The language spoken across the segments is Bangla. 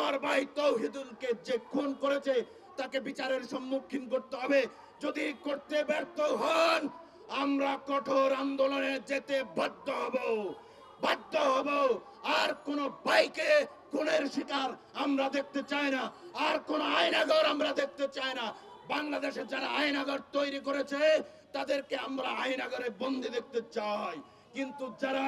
আমার ভাই তৌহিদুলকে যে খুন করেছে তাকে বিচারের সম্মুখীন করতে হবে। যদি করতে ব্যর্থ হন, আমরা কঠোর আন্দোলনে যেতে বাধ্য হব। আর কোন ভাইকে খুনের শিকার আমরা দেখতে চাই না, আর কোন আয়নাঘর আমরা দেখতে চাই না। বাংলাদেশে যারা আয়নাঘর তৈরি করেছে তাদেরকে আমরা আয়নাঘরে বন্দি দেখতে চাই, কিন্তু যারা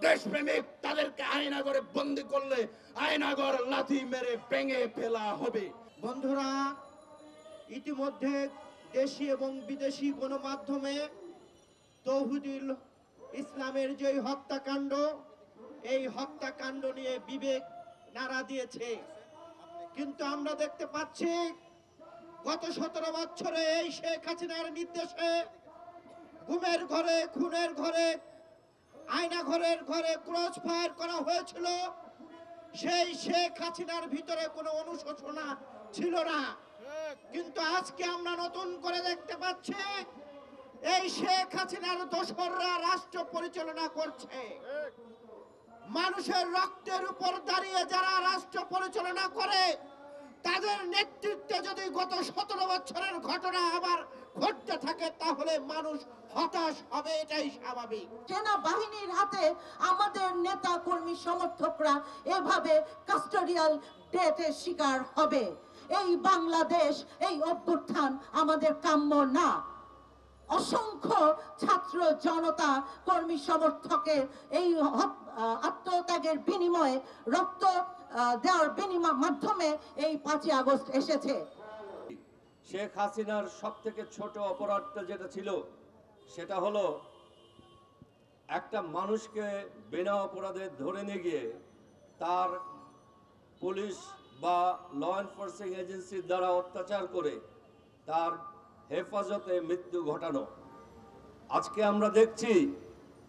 দেশপ্রেমিক তাদেরকে আয়নাঘরে বন্দি করলে আয়নাঘর লাথি মেরে ভেঙে ফেলা হবে। বন্ধুরা, ইতিমধ্যে দেশি এবং বিদেশি গণমাধ্যমে তৌহিদুল ইসলামের যে হত্যাকাণ্ড, এই হত্যাকাণ্ড নিয়ে বিবেক নাড়া দিয়েছে, কিন্তু আমরা দেখতে পাচ্ছি গত 17 বছরে এই শেখ হাসিনার নির্দেশে গুমের ঘরে, খুনের ঘরে, আয়না ঘরের ঘরে ক্রস ফায়ার করা হয়েছিল। সেই শেখ হাসিনার ভিতরে কোনো অনুশোচনা ছিল না, কিন্তু আজকে আমরা নতুন করে দেখতে পাচ্ছি এই শেখ হাসিনার দোসররা রাষ্ট্র পরিচালনা করছে। মানুষের রক্তের উপর দাঁড়িয়ে যারা রাষ্ট্র পরিচালনা করে, তাদের নেতৃত্বে যদি গত 17 বছরের ঘটনা আবার ঘটতে থাকে তাহলে মানুষ হতাশ হবে, এটাই স্বাভাবিক। সেনাবাহিনীর হাতে আমাদের নেতা কর্মী সমর্থকরা এভাবে কাস্টোডিয়াল ডেথের শিকার হবে। এই বাংলাদেশ, এই অভ্যুত্থান আমাদের কাম্য না। অসংখ্য ছাত্র জনতা কর্মী সমর্থকের এই আত্মত্যাগের বিনিময়ে, রক্ত দেওয়ার বিনিময় মাধ্যমে এই 5ই আগস্ট এসেছে। শেখ হাসিনার সবথেকে ছোট অপরাধটা যেটা ছিল সেটা হলো একটা মানুষকে বিনা অপরাধে ধরে নিয়ে গিয়ে তার পুলিশ বা ল এনফোর্সিং এজেন্সির দ্বারা অত্যাচার করে তার হেফাজতে মৃত্যু ঘটানো। আজকে আমরা দেখছি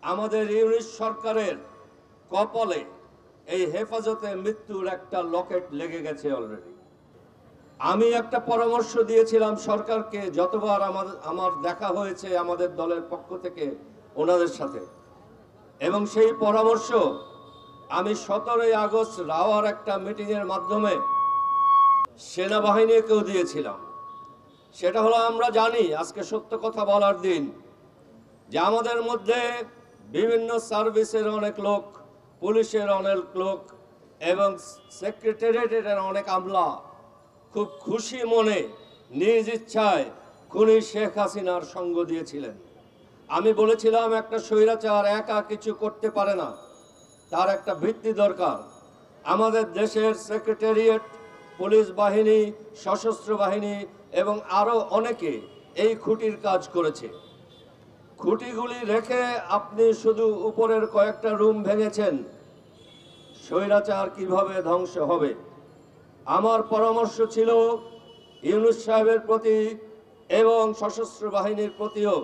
আমাদের ইউনিট সরকারের কপালে এই হেফাজতে মৃত্যুর একটা লকেট লেগে গেছে অলরেডি। আমি একটা পরামর্শ দিয়েছিলাম সরকারকে, যতবার আমার দেখা হয়েছে আমাদের দলের পক্ষ থেকে ওনাদের সাথে, এবং সেই পরামর্শ আমি 17ই আগস্ট রাওয়ার একটা মিটিংয়ের মাধ্যমে সেনাবাহিনীকেও দিয়েছিলাম। সেটা হলো, আমরা জানি আজকে সত্য কথা বলার দিন, যে আমাদের মধ্যে বিভিন্ন সার্ভিসের অনেক লোক, পুলিশের অনেক লোক এবং সেক্রেটারিয়েটের অনেক আমলা খুব খুশি মনে নিজ ইচ্ছায় খুনি শেখ হাসিনার সঙ্গ দিয়েছিলেন। আমি বলেছিলাম একটা স্বৈরাচার একা কিছু করতে পারে না, তার একটা ভিত্তি দরকার। আমাদের দেশের সেক্রেটারিয়েট, পুলিশ বাহিনী, সশস্ত্র বাহিনী এবং আরও অনেকে এই খুঁটির কাজ করেছে। খুঁটিগুলি রেখে আপনি শুধু উপরের কয়েকটা রুম ভেঙেছেন, স্বৈরাচার কিভাবে ধ্বংস হবে? আমার পরামর্শ ছিল ইউনূস সাহেবের প্রতি এবং সশস্ত্র বাহিনীর প্রতিও,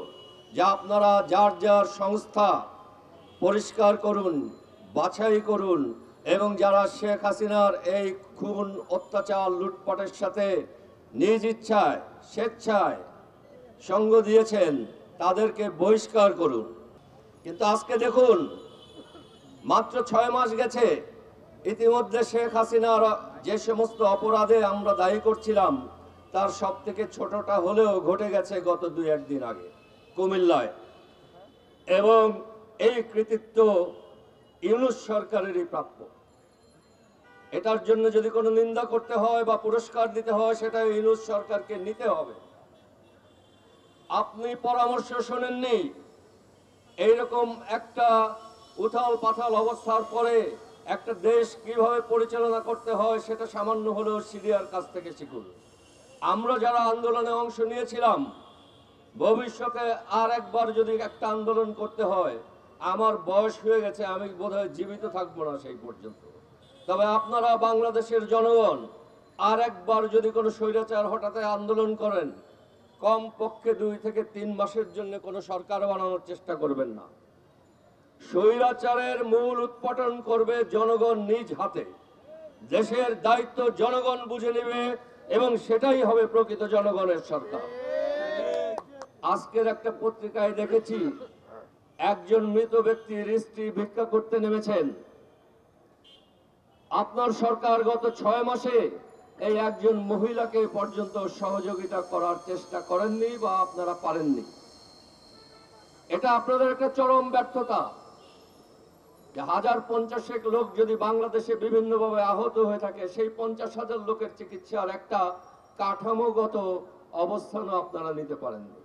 যে আপনারা যার যার সংস্থা পরিষ্কার করুন, বাছাই করুন, এবং যারা শেখ হাসিনার এই খুন, অত্যাচার, লুটপাটের সাথে নিজ ইচ্ছায়, স্বেচ্ছায় সঙ্গ দিয়েছেন তাদেরকে বহিষ্কার করুন। কিন্তু আজকে দেখুন, মাত্র 6 মাস গেছে, ইতিমধ্যে শেখ হাসিনার যে সমস্ত অপরাধে আমরা দায়ী করছিলাম তার সব থেকে ছোটটা হলেও ঘটে গেছে গত 2-1 দিন আগে কুমিল্লায়, এবং এই কৃতিত্ব ইউনূস সরকারেরই প্রাপ্য। এটার জন্য যদি কোনো নিন্দা করতে হয় বা পুরস্কার দিতে হয়, সেটা ইউনূস সরকারকে নিতে হবে। আপনি পরামর্শ শোনেননি, এইরকম একটা উথাল পাথাল অবস্থার পরে একটা দেশ কিভাবে পরিচালনা করতে হয় সেটা সামান্য হলেও সিরিয়ার কাছ থেকে শিখুন। আমরা যারা আন্দোলনে অংশ নিয়েছিলাম, ভবিষ্যতে আর একবার যদি একটা আন্দোলন করতে হয়, আমার বয়স হয়ে গেছে, আমি বোধহয় জীবিত থাকবো না সেই পর্যন্ত। তবে আপনারা বাংলাদেশের জনগণ আর একবার যদি কোনো স্বৈরাচার হঠাৎ আন্দোলন করেন, কম পক্ষে 2 থেকে 3 মাসের জন্য কোনো সরকার বানানোর চেষ্টা করবেন না। স্বৈরাচারের মূল উৎপাটন করবে জনগণ নিজ হাতে। দেশের দায়িত্ব জনগণ বুঝে নেবে এবং সেটাই হবে প্রকৃত জনগণের সরকার। আজকের একটা পত্রিকায় দেখেছি একজন মৃত ব্যক্তির স্ত্রী ভিক্ষা করতে নেমেছেন। আপনার সরকার গত 6 মাসে এই একজন মহিলাকে পর্যন্ত সহযোগিতা করার চেষ্টা করেননি বা আপনারা পারেননি। এটা আপনাদের একটা চরম ব্যর্থতা যে 1050 লোক যদি বাংলাদেশে বিভিন্নভাবে আহত হয়ে থাকে, সেই 50,000 লোকের চিকিৎসার একটা কাঠামোগত অবস্থানও আপনারা নিতে পারেননি।